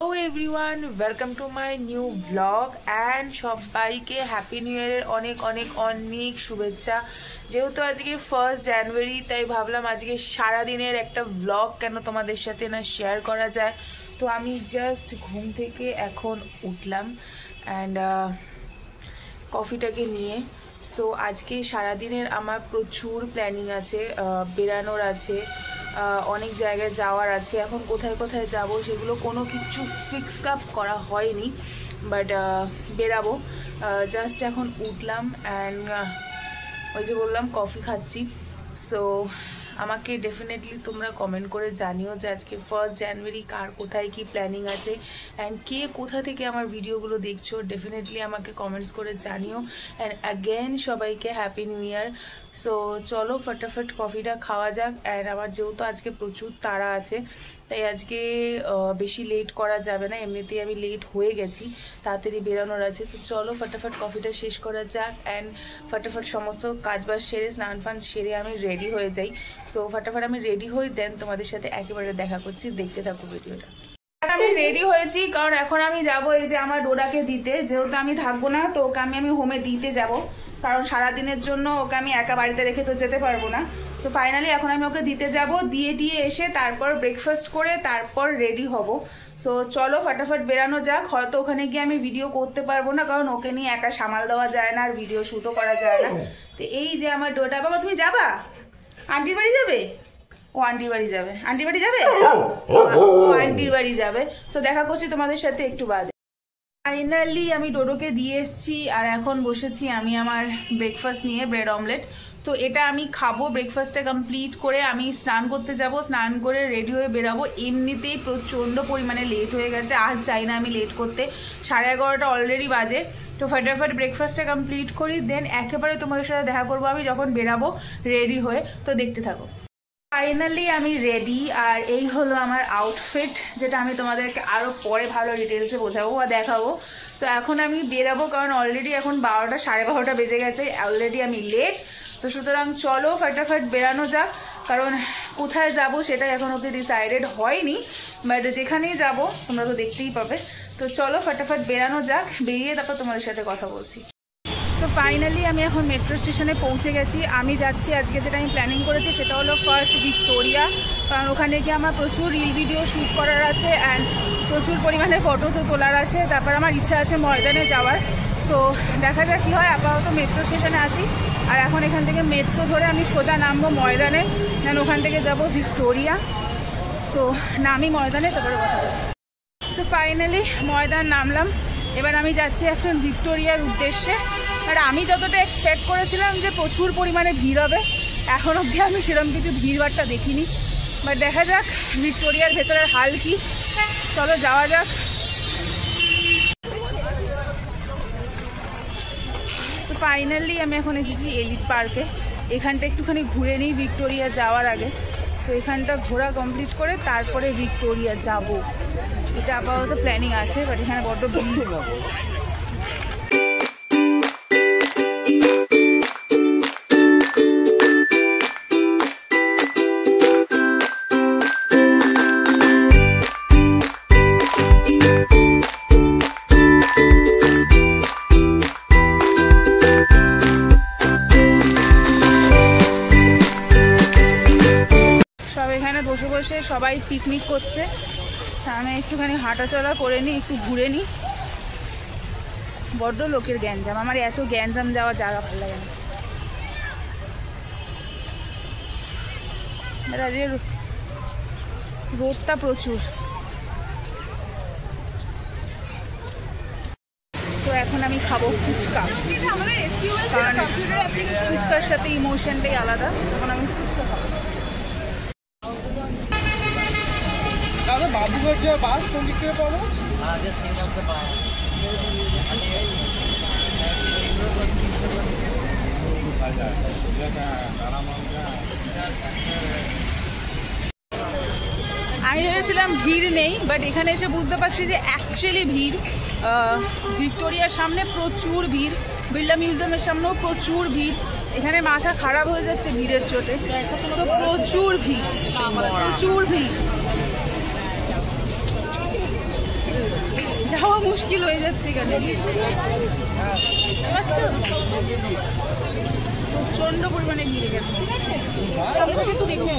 Hello everyone, welcome to my new vlog and সবাইকে happy new ইয়ারের অনেক অনেক অনেক শুভেচ্ছা। যেহেতু আজকে 1 জানুয়ারি তাই ভাবলাম আজকে সারা দিনের একটা ভ্লগ কেন তোমাদের সাথে না শেয়ার করা যায়। তো আমি জাস্ট ঘুম থেকে এখন উঠলাম অ্যান্ড কফিটাকে নিয়ে। সো আজকে সারা দিনের আমার প্রচুর প্ল্যানিং আছে, বেরানোর আছে, অনেক জায়গায় যাওয়ার আছে। এখন কোথায় কোথায় যাব সেগুলো কোনো কিছু ফিক্স আপ করা হয়নি, বাট বেরাবো। জাস্ট এখন উঠলাম অ্যান্ড ওই যে বললাম কফি খাচ্ছি। সো আমাকে ডেফিনেটলি তোমরা কমেন্ট করে জানিও যে আজকে 1 জানুয়ারি কার কোথায় কি প্ল্যানিং আছে অ্যান্ড কে কোথা থেকে আমার ভিডিওগুলো দেখছো। ডেফিনেটলি আমাকে কমেন্টস করে জানিও অ্যান্ড অ্যাগেন সবাইকে হ্যাপি নিউ ইয়ার। সো চলো ফটাফট কফিটা খাওয়া যাক। অ্যান্ড আমার যেহেতু আজকে প্রচুর তাড়া আছে তাই আজকে বেশি লেট করা যাবে না, এমনিতেই আমি লেট হয়ে গেছি, তাড়াতাড়ি বেরোনোর আছে। তো চলো ফটাফট কফিটা শেষ করা যাক অ্যান্ড ফটাফট সমস্ত কাজবাজ সেরে স্নান ফান সেরে আমি রেডি হয়ে যাই। সো ফটাফট আমি রেডি হই, দেন তোমাদের সাথে একেবারে দেখা করছি, দেখতে থাকো ভিডিওটা। আমি রেডি হয়েছি কারণ এখন আমি যাব এই যে আমার ডোরাকে দিতে। যেহেতু আমি থাকবো না তো ওকে আমি হোমে দিতে যাব, কারণ সারাদিনের জন্য ওকে আমি একা বাড়িতে রেখে তো যেতে পারবো না। তো ফাইনালি এখন আমি ওকে দিতে যাব, দিয়ে এসে তারপর ব্রেকফাস্ট করে তারপর রেডি হব। সো চলো ফটাফট বেরানো যাক। হয়তো ওখানে গিয়ে আমি ভিডিও করতে পারবো না, কারণ ওকে নিয়ে একা সামাল দেওয়া যায় না আর ভিডিও শ্যুটও করা যায় না। তো এই যে আমার ডোটা। বাবা তুমি যাবা? আন্টির বাড়ি যাবে? ও আন্টির বাড়ি যাবে। আন্টির বাড়ি যাবে? ও আন্টির বাড়ি যাবে। তো দেখা করছি তোমাদের সাথে একটু বাদে। ফাইনালি আমি ডোডোকে দিয়ে এসেছি আর এখন বসেছি আমি আমার ব্রেকফাস্ট নিয়ে, ব্রেড অমলেট। তো এটা আমি খাবো। ব্রেকফাস্টটা কমপ্লিট করে আমি স্নান করতে যাব, স্নান করে রেডি হয়ে বেরাবো। এমনিতেই প্রচণ্ড পরিমাণে লেট হয়ে গেছে, আর চাই না আমি লেট করতে। 11:30 অলরেডি বাজে। তো ফটাফট ব্রেকফাস্টটা কমপ্লিট করি, দেন একেবারে তোমাদের সাথে দেখা করবো আমি যখন বেরাবো রেডি হয়ে। তো দেখতে থাকো। ফাইনালি আমি রেডি আর এই হলো আমার আউটফিট, যেটা আমি তোমাদেরকে আরও পরে ভালো ডিটেলসে বোঝাবো বা দেখাবো। তো এখন আমি বেরাবো কারণ অলরেডি এখন 12টা 12:30 বেজে গেছে, অলরেডি আমি লেট। তো সুতরাং চলো ফটাফট বেরানো যাক, কারণ কোথায় যাব সেটা এখন অবধি ডিসাইডেড হয়নি, বাট যেখানেই যাব তোমরা তো দেখতেই পাবে। তো চলো ফটাফট বেরানো যাক, বেরিয়ে তারপর তোমাদের সাথে কথা বলছি। তো ফাইনালি আমি এখন মেট্রো স্টেশনে পৌঁছে গেছি। আমি যাচ্ছি আজকে যেটা আমি প্ল্যানিং করেছি সেটা হলো ফার্স্ট ভিক্টোরিয়া, কারণ ওখানে গিয়ে আমার প্রচুর রিল ভিডিও শ্যুট করার আছে অ্যান্ড প্রচুর পরিমাণে ফটোসও তোলার আছে। তারপর আমার ইচ্ছা আছে ময়দানে যাওয়ার। তো দেখা যাক কী হয়। আপাতত মেট্রো স্টেশনে আছি আর এখন এখান থেকে মেট্রো ধরে আমি সোজা নামবো ময়দানে, দেন ওখান থেকে যাব ভিক্টোরিয়া। সো নামি ময়দানে, তারপরে কথা বলছি। সো ফাইনালি ময়দান নামলাম, এবার আমি যাচ্ছি এখন ভিক্টোরিয়ার উদ্দেশ্যে। আর আমি যতটা এক্সপেক্ট করেছিলাম যে প্রচুর পরিমাণে ভিড় হবে, এখন অবধি আমি সেরকম কিছু ভিড়ভাড়টা দেখিনি, বাট দেখা যাক ভিক্টোরিয়ার ভেতরের হাল কি। চলো যাওয়া যাক। তো ফাইনালি আমি এখন এসেছি এলিট পার্কে। এখানটা একটুখানি ঘুরে নিই ভিক্টোরিয়া যাওয়ার আগে। সো এখানটা ঘোরা কমপ্লিট করে তারপরে ভিক্টোরিয়া যাব, এটা আপাতত প্ল্যানিং আছে, বাট এখানে বড্ড ভিড়। বসে বসে সবাই পিকনিক করছে, আমি একটুখানি হাঁটাচলা করে নিই, একটু ঘুরে নিই। বড্ড লোকের গ্যাঞ্জাম, আমার এত গ্যাঞ্জাম যাওয়ার জায়গা ভালো লাগে না। আজকে রোদটা প্রচুর। তো এখন আমি খাবো ফুচকা, কারণ ফুচকার সাথে ইমোশনটাই আলাদা। তখন আমি ফুচকা খাবো। बाबूगढ़ जो बास तो लिखे पाओ आगे सिंगल से बाहर আমি ভেবেছিলাম ভিড় নেই, বাট এখানে এসে বুঝতে পারছি যে অ্যাকচুয়ালি ভিড়। ভিক্টোরিয়ার সামনে প্রচুর ভিড়, বিড়লা মিউজিয়ামের সামনেও প্রচুর ভিড়। এখানে মাথা খারাপ হয়ে যাচ্ছে ভিড়ের চোটে। তো প্রচুর ভিড়, প্রচুর ভিড়। যাওয়া মুশকিল হয়ে যাচ্ছে এখানে। প্রচন্ড পরিমাণে ভিড় এখানে। একটু দেখে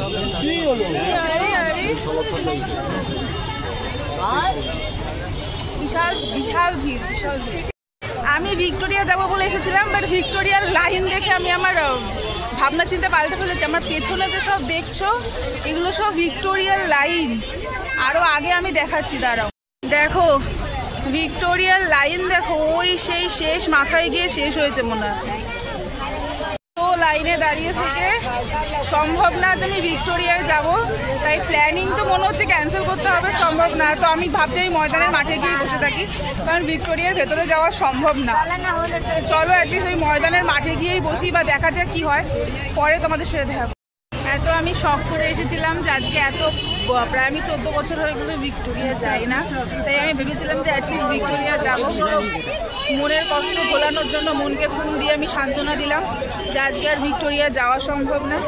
বিশাল বিশাল ভিড়, বিশাল ভিড়। আমি ভিক্টোরিয়া যাবো বলে এসেছিলাম, বাট ভিক্টোরিয়ার লাইন দেখে আমি আমার ভাবনা চিন্তা পাল্টে ফেলেছি। আমার পেছনে যে সব দেখছো এগুলো সব ভিক্টোরিয়ার লাইন। আরো আগে আমি দেখাচ্ছি, দাঁড়াও। দেখো ভিক্টোরিয়ার লাইন দেখো, ওই সেই শেষ মাথায় গিয়ে শেষ হয়েছে মনে হয়। তো লাইনে দাঁড়িয়ে থেকে সম্ভব না যে আমি ভিক্টোরিয়ায় যাব, তাই প্ল্যানিং তো মনে হচ্ছে ক্যান্সেল করতে হবে, সম্ভব না। তো আমি ভাবছি আমি ময়দানের মাঠে গিয়ে বসে থাকি, কারণ ভিক্টোরিয়ার ভেতরে যাওয়া সম্ভব না। চলো অ্যাটলিস্ট ওই ময়দানের মাঠে গিয়েই বসি, বা দেখা যাক কি হয়, পরে তোমাদের সাথে দেখা। এত আমি শখ করে এসেছিলাম যে আজকে প্রায় আমি 14 বছর হয়ে গেলে ভিক্টোরিয়া যাই না, তাই আমি ভেবেছিলাম যে অ্যাটলিস্ট ভিক্টোরিয়া যাব। মনের কষ্ট ভোলানোর জন্য মনকে ফোন দিয়ে আমি সান্ত্বনা দিলাম যে আজকে আর ভিক্টোরিয়া যাওয়া সম্ভব না।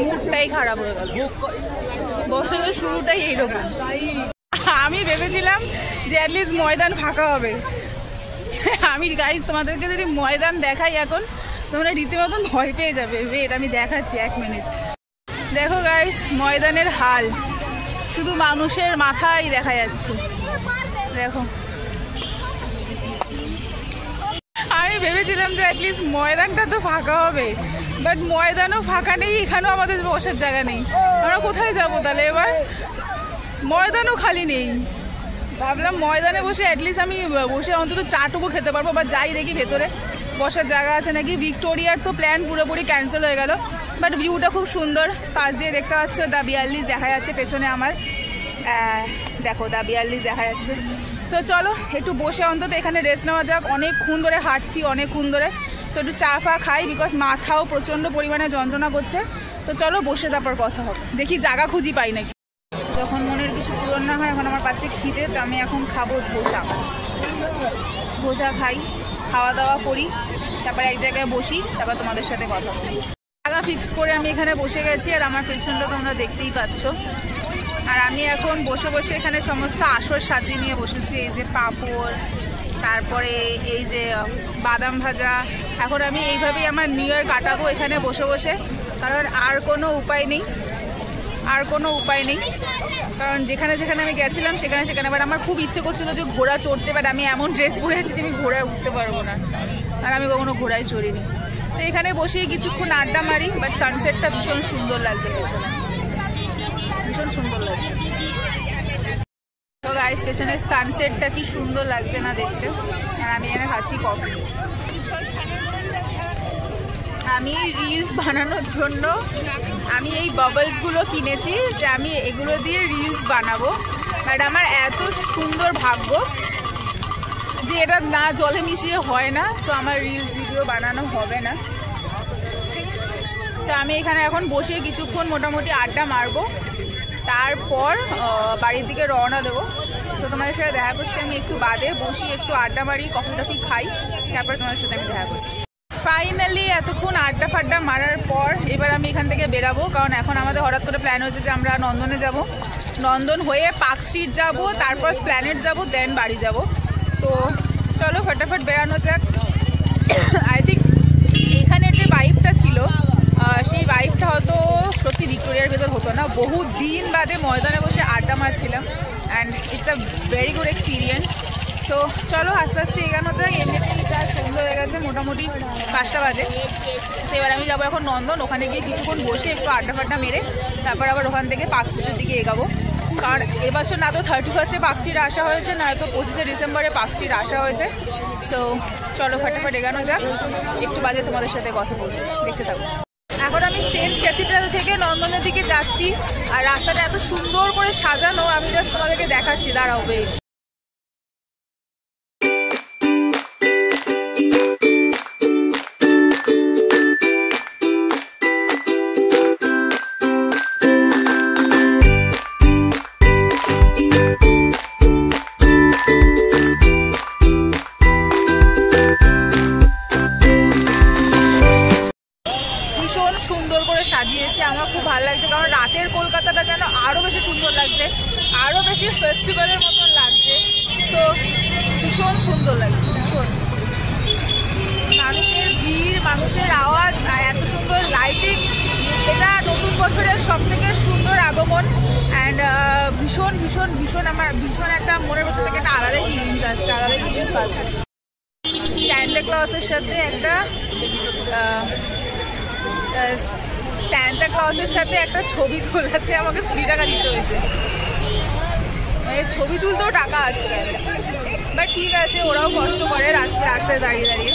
মুডটাই খারাপ হয়ে গেল, বছরের শুরুটাই এইরকম। আমি ভেবেছিলাম যে অ্যাটলিস্ট ময়দান ফাঁকা হবে। আমি গাইজ তোমাদেরকে যদি ময়দান দেখাই এখন, তোমরা রীতিমতন ভয় পেয়ে যাবে। ওয়েট আমি দেখাচ্ছি 1 মিনিট। দেখো গাইস ময়দানের হাল, শুধু মানুষের মাথাই দেখা যাচ্ছে। দেখো আমি ভেবেছিলাম যে অ্যাটলিস্ট ময়দানটা তো ফাঁকা হবে, বাট ময়দানও ফাঁকা নেই, এখানেও আমাদের বসার জায়গা নেই। আমরা কোথায় যাবো তাহলে এবার? ময়দানও খালি নেই। ভাবলাম ময়দানে বসে অ্যাটলিস্ট আমি বসে অন্তত চাটুকু খেতে পারবো, বা যাই দেখি ভেতরে বসার জায়গা আছে নাকি। ভিক্টোরিয়ার তো প্ল্যান পুরোপুরি ক্যান্সেল হয়ে গেল, বাট ভিউটা খুব সুন্দর। পাশ দিয়ে দেখতে পাচ্ছ দ্য 42 দেখা যাচ্ছে পেছনে আমার। দেখো দ্য 42 দেখা যাচ্ছে। সো চলো একটু বসে অন্তত এখানে রেস্ট নেওয়া যাক। অনেকক্ষণ ধরে হাঁটছি, অনেকক্ষণ ধরে। তো একটু চা ফা খাই, বিকজ মাথাও প্রচণ্ড পরিমাণে যন্ত্রণা করছে। তো চলো বসে তারপর কথা হবে। দেখি জায়গা খুঁজি পাই নাকি। যখন মনের কিছু পূরণ না হয়, এখন আমার পাচ্ছে খিদে, তো আমি এখন খাবো ধোসা। ধোসা খাই, খাওয়া দাওয়া করি, তারপর এক জায়গায় বসি, তারপর তোমাদের সাথে কথা বলি। জায়গা ফিক্স করে আমি এখানে বসে গেছি, আর আমার পেছনটা তোমরা দেখতেই পাচ্ছ। আর আমি এখন বসে বসে এখানে সমস্ত আসর সাজিয়ে নিয়ে বসেছি। এই যে পাঁপড়, তারপরে এই যে বাদাম ভাজা। এখন আমি এইভাবেই আমার নিউ ইয়ার কাটাবো এখানে বসে বসে, কারণ আর কোনো উপায় নেই, আর কোনো উপায় নেই। কারণ যেখানে যেখানে আমি গেছিলাম সেখানে সেখানে এবার আমার খুব ইচ্ছে করছিল যে ঘোড়া চড়তে, বাট আমি এমন ড্রেস পরে আছি যে আমি ঘোড়ায় উঠতে পারবো না, আর আমি কখনো ঘোড়ায় চড়িনি। তো এখানে বসে কিছুক্ষণ আড্ডা মারি, বাট সানসেটটা ভীষণ সুন্দর লাগছে পেছনে, ভীষণ সুন্দর লাগছে। তো গাইস পেছনের সানসেটটা কি সুন্দর লাগছে না দেখতে। আর আমি এখানে খাচ্ছি কফি। আমি রিলস বানানোর জন্য আমি এই বাবলসগুলো কিনেছি, যে আমি এগুলো দিয়ে রিলস বানাবো। বাট আমার এত সুন্দর ভাগ্য যে এটা না জলে মিশিয়ে হয় না, তো আমার রিলস ভিডিও বানানো হবে না। তো আমি এখানে এখন বসে কিছুক্ষণ মোটামুটি আড্ডা মারবো, তারপর বাড়ির দিকে রওনা দেবো। তো তোমাদের সাথে দেখা করছি আমি একটু বাদে। বসি একটু আড্ডা মারি, কফি টফি খাই, তারপরে তোমাদের সাথে আমি দেখা করছি। ফাইনালি এতক্ষণ আড্ডা ফাড্ডা মারার পর এবার আমি এখান থেকে বেরাবো, কারণ এখন আমাদের হঠাৎ করে প্ল্যান হয়েছে যে আমরা নন্দনে যাব। নন্দন হয়ে পার্ক স্ট্রিট যাবো, তারপর স্প্ল্যানেড যাবো, দেন বাড়ি যাব। তো চলো ফটাফট বেরানো যাক। আই থিঙ্ক এখানের যে ভাইবটা ছিল, সেই ভাইবটা হয়তো সত্যি ভিক্টোরিয়ার ভেতর হতো না। বহু দিন বাদে ময়দানে বসে আড্ডা মারছিলাম, and it's a very good experience. তো চলো আস্তে আস্তে এগানো যাক। এমনিতেই যা সন্ধ্যা হয়ে গেছে, মোটামুটি 5টা বাজে। তো এবার আমি যাবো এখন নন্দন, ওখানে গিয়ে কিছুক্ষণ বসে একটু আড্ডা ফাড্ডা মেরে তারপর আবার ওখান থেকে পার্ক স্ট্রিটের দিকে এগাবো। কারণ এবছর না তো 31 পার্ক স্ট্রিট আসা হয়েছে, নয়তো 25 ডিসেম্বরে পার্ক স্ট্রিট আসা হয়েছে। তো চলো ফটাফট এগানো যাক। একটু বাজে তোমাদের সাথে কথা বলছি, দেখতে থাকো। এখন আমি সেন্ট ক্যাথিড্রাল থেকে নন্দনের দিকে যাচ্ছি, আর রাস্তাটা এত সুন্দর করে সাজানো, আমি জাস্ট তোমাদেরকে দেখাচ্ছি, দাঁড়াও। সাজিয়েছে, আমার খুব ভালো লাগছে, কারণ রাতের কলকাতাটা যেন আরো বেশি সুন্দর লাগছে, আরো বেশি ফেস্টিভ্যালের মতন লাগছে। তো ভীষণ সুন্দর লাগে, ভীষণ মানুষের ভিড়, মানুষের আওয়াজ আর এত সুন্দর লাইটিং। এটা নতুন বছরের সব থেকে সুন্দর আগমন। অ্যান্ড ভীষণ ভীষণ ভীষণ আমার ভীষণ একটা মনের ভেতর থেকে একটা আলাদাই ফিলিংস আসছে, আলাদাই ফিলিংস পাচ্ছে। স্যান্টা ক্লজের সাথে একটা ছবি তোলাতে আমাকে 20 টাকা দিতে হয়েছে। ছবি তুলতেও টাকা আছে, বাট ঠিক আছে, ওরাও কষ্ট করে রাস্তায় দাঁড়িয়ে দাঁড়িয়ে।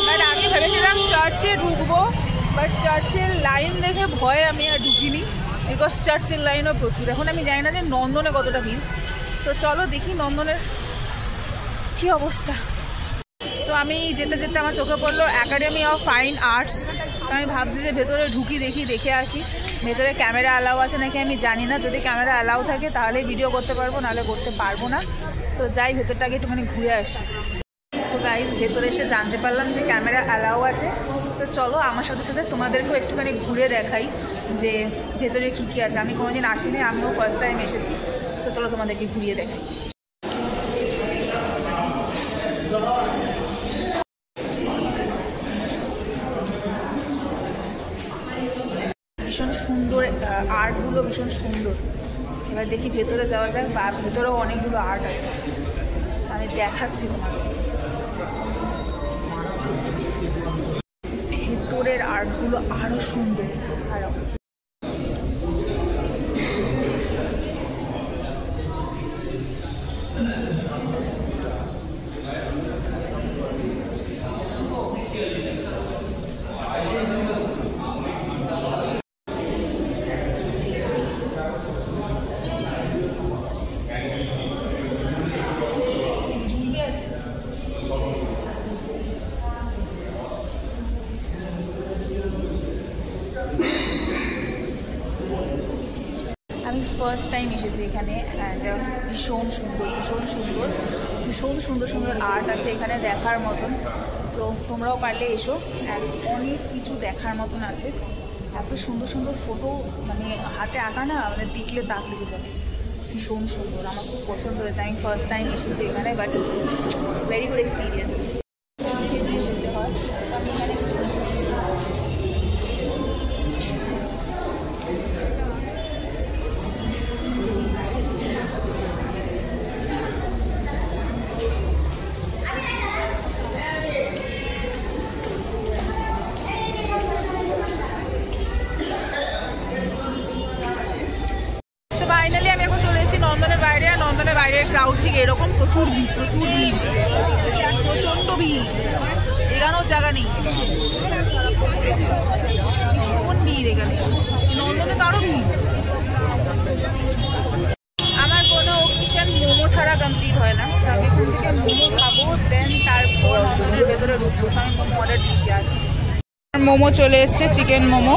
বাট আমি ভেবেছিলাম চার্চে ঢুকবো, বাট চার্চের লাইন দেখে ভয়ে আমি আর ঢুকিনি, বিকজ চার্চের লাইনও প্রচুর। এখন আমি জানি না যে নন্দনে কতটা ভিড়। তো চলো দেখি নন্দনের কী অবস্থা। তো আমি যেতে যেতে আমার চোখে পড়লো অ্যাকাডেমি অফ ফাইন আর্টস। আমি ভাবছি যে ভেতরে ঢুকি, দেখে আসি ভেতরে ক্যামেরা অ্যালাউ আছে নাকি আমি জানি না। যদি ক্যামেরা অ্যালাউ থাকে তাহলে ভিডিও করতে পারবো, নাহলে করতে পারবো না। সো যাই ভেতরটাকে একটুখানি ঘুরে আসি। সো গাইজ ভেতরে এসে জানতে পারলাম যে ক্যামেরা অ্যালাউ আছে। তো চলো আমার সাথে সাথে তোমাদেরকেও একটুখানি ঘুরে দেখাই যে ভেতরে কী কী আছে। আমি কোনোদিন আসিনি, আমিও ফার্স্ট টাইম এসেছি। তো চলো তোমাদেরকে ঘুরিয়ে দেখাই। ভীষণ সুন্দর আর্টগুলো, ভীষণ সুন্দর। এবার দেখি ভেতরে যাওয়া যায়, বা ভেতরেও অনেকগুলো আর্ট আছে, আমি দেখাচ্ছি তোমাকে। ভেতরের আর্টগুলো আরও সুন্দর, আরও ফার্স্ট টাইম এসেছি এখানে। অ্যান্ড ভীষণ সুন্দর, ভীষণ সুন্দর, ভীষণ সুন্দর সুন্দর আর্ট আছে এখানে দেখার মতন। তো তোমরাও পারলে এসো, অনেক কিছু দেখার মতন আছে। এত সুন্দর সুন্দর ফটো, মানে হাতে আঁকা না, মানে দেখলে দাগ লেগে যাবে। ভীষণ সুন্দর, আমার খুব পছন্দ হয়েছে। আমি ফার্স্ট টাইম এসেছি এখানে, বাট ভেরি গুড এক্সপিরিয়েন্স। যেতে হয় আমি এখানে কিছু ক্রাউড ঠিক এরকম প্রচুর ভিড়, প্রচুর ভিড়, প্রচণ্ড ভিড়, এখানেও জায়গা নেই, ভীষণ ভিড় এখানে। নন্দনে তো আরও ভিড়। আমার কোনো অকেশন মোমো ছাড়া কমপ্লিট হয় না। আমি এখান থেকে মোমো খাবো, দেন তারপর নন্দনের ভেতরে ঢুকবো। আমি মোমো অর্ডার দিচ্ছি, আসছি। মোমো চলে এসছে, চিকেন মোমো।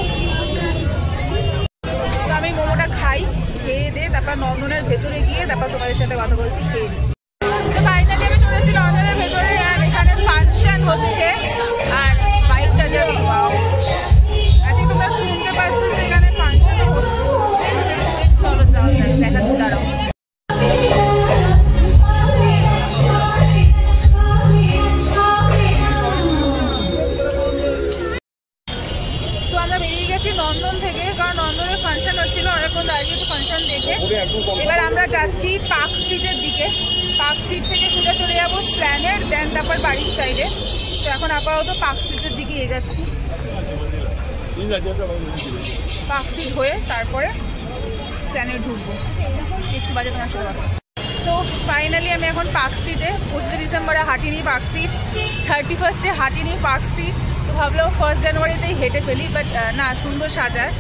আমি মোমোটা খাই, খেয়ে দিয়ে তারপর নন্দনের ভেতরে গিয়ে তারপর তোমাদের সাথে কথা বলছি, খেয়ে দিই। তো ফাইনালি আমি চলেছি নন্দনের ভেতরে, আর এখানে ফাংশন হচ্ছে। আর বাইকটা জাস্ট ওয়াও, আজকে তোমরা শুনতে পাচ্ছ যে এখানে ফাংশন হচ্ছে। চলো চলো দেখাচ্ছি, দাঁড়াও। নন্দন থেকে, কারণ নন্দনে ফাংশন হচ্ছিল, অনেকক্ষণ দাঁড়িয়ে তো ফাংশন দেখে এবার আমরা যাচ্ছি পার্ক স্ট্রিটের দিকে। পার্ক স্ট্রিট থেকে সোজা চলে যাবো স্প্ল্যানেড, দেন তারপর বাড়ির সাইডে। তো এখন আপাতত পার্ক স্ট্রিটের দিকে এগোচ্ছি। পার্ক স্ট্রিট হয়ে তারপরে স্প্ল্যানেড ঢুকবো। একটু বাজে তোমার সাথে কথা। তো ফাইনালি আমি এখন পার্ক স্ট্রিটে, 25 ডিসেম্বরে হাঁটিনি পার্ক স্ট্রিট, 31স্টে হাঁটিনি পার্ক স্ট্রিট। তো ভাবলাম 1 জানুয়ারিতেই হেঁটে ফেলি, বাট না, সুন্দর সাজায়।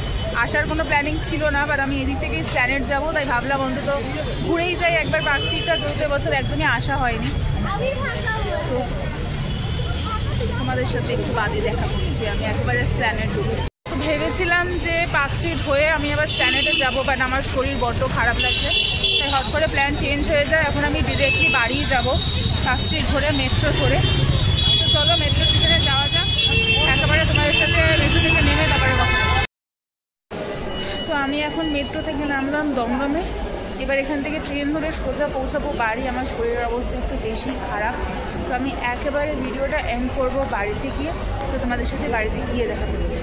আসার কোনো প্ল্যানিং ছিল না, বাট আমি এদিক থেকেই স্প্ল্যানেড যাবো, তাই ভাবলাম অন্তত ঘুরেই যাই একবার পার্ক স্ট্রিটটা। 2 বছর একদমই আসা হয়নি। তো তোমাদের সাথে একটু বাদে দেখা করছি, আমি একবারে স্প্ল্যানেড ঢুকি। তো ভেবেছিলাম যে পার্ক স্ট্রিট হয়ে আমি আবার স্প্ল্যানেডে যাবো, বাট আমার শরীর বড্ড খারাপ লাগছে, তাই হট করে প্ল্যান চেঞ্জ হয়ে যায়। এখন আমি ডিরেক্টলি বাড়িই যাবো, পার্ক স্ট্রিট ধরে মেট্রো ধরে। তো চলো মেট্রো স্টেশনে যাওয়া যাক, একেবারে তোমাদের সাথে মেট্রো থেকে নেমে তারপরে কথা। তো আমি এখন মেট্রো থেকে নামলাম দমদমে, এবার এখান থেকে ট্রেন ধরে সোজা পৌঁছাবো বাড়ি। আমার শরীরের অবস্থা একটু বেশি খারাপ, তো আমি একেবারে ভিডিওটা এন্ড করবো বাড়িতে গিয়ে। তো তোমাদের সাথে বাড়িতে গিয়ে দেখা হচ্ছে।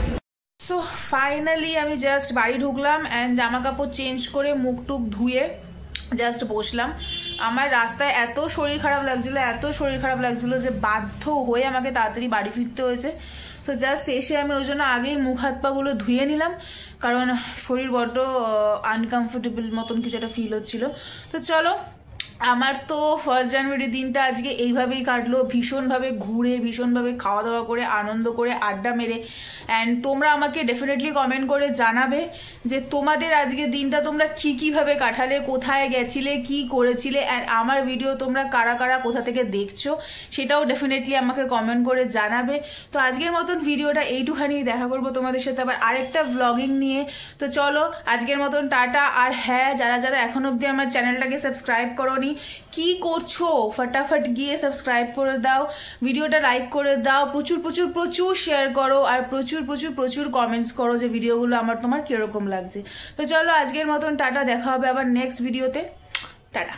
সো ফাইনালি আমি জাস্ট বাড়ি ঢুকলাম অ্যান্ড জামা কাপড় চেঞ্জ করে মুখ টুক ধুয়ে জাস্ট বসলাম। আমার রাস্তায় এত শরীর খারাপ লাগছিল যে বাধ্য হয়ে আমাকে তাড়াতাড়ি বাড়ি ফিরতে হয়েছে। তো জাস্ট এসে আমি ওই জন্য আগেই মুখ হাত পাগুলো ধুয়ে নিলাম, কারণ শরীর বড্ড আনকমফোর্টেবল মতন কিছু একটা ফিল হচ্ছিল। তো চলো, আমার তো 1 জানুয়ারি দিনটা আজকে এইভাবেই কাটলো, ভীষণভাবে ঘুরে, ভীষণভাবে খাওয়া দাওয়া করে, আনন্দ করে, আড্ডা মেরে। অ্যান্ড তোমরা আমাকে ডেফিনেটলি কমেন্ট করে জানাবে যে তোমাদের আজকে দিনটা তোমরা কীভাবে কাটালে, কোথায় গেছিলে, কি করেছিলে, অ্যান্ড আমার ভিডিও তোমরা কারা কারা কোথা থেকে দেখছো সেটাও ডেফিনেটলি আমাকে কমেন্ট করে জানাবে। তো আজকের মতন ভিডিওটা এইটুখানি, দেখা করবো তোমাদের সাথে আবার আরেকটা ব্লগিং নিয়ে। তো চলো আজকের মতন টাটা। আর হ্যাঁ, যারা যারা এখন অবধি আমার চ্যানেলটাকে সাবস্ক্রাইব করোনি, কি করছো, ফটাফট গিয়ে সাবস্ক্রাইব করে দাও, ভিডিওটা লাইক করে দাও, প্রচুর প্রচুর প্রচুর শেয়ার করো, আর প্রচুর প্রচুর প্রচুর কমেন্টস করো যে ভিডিওগুলো আমার তোমার কিরকম লাগছে। তো চলো আজকের মতন টাটা, দেখা হবে আবার নেক্সট ভিডিওতে। টাটা।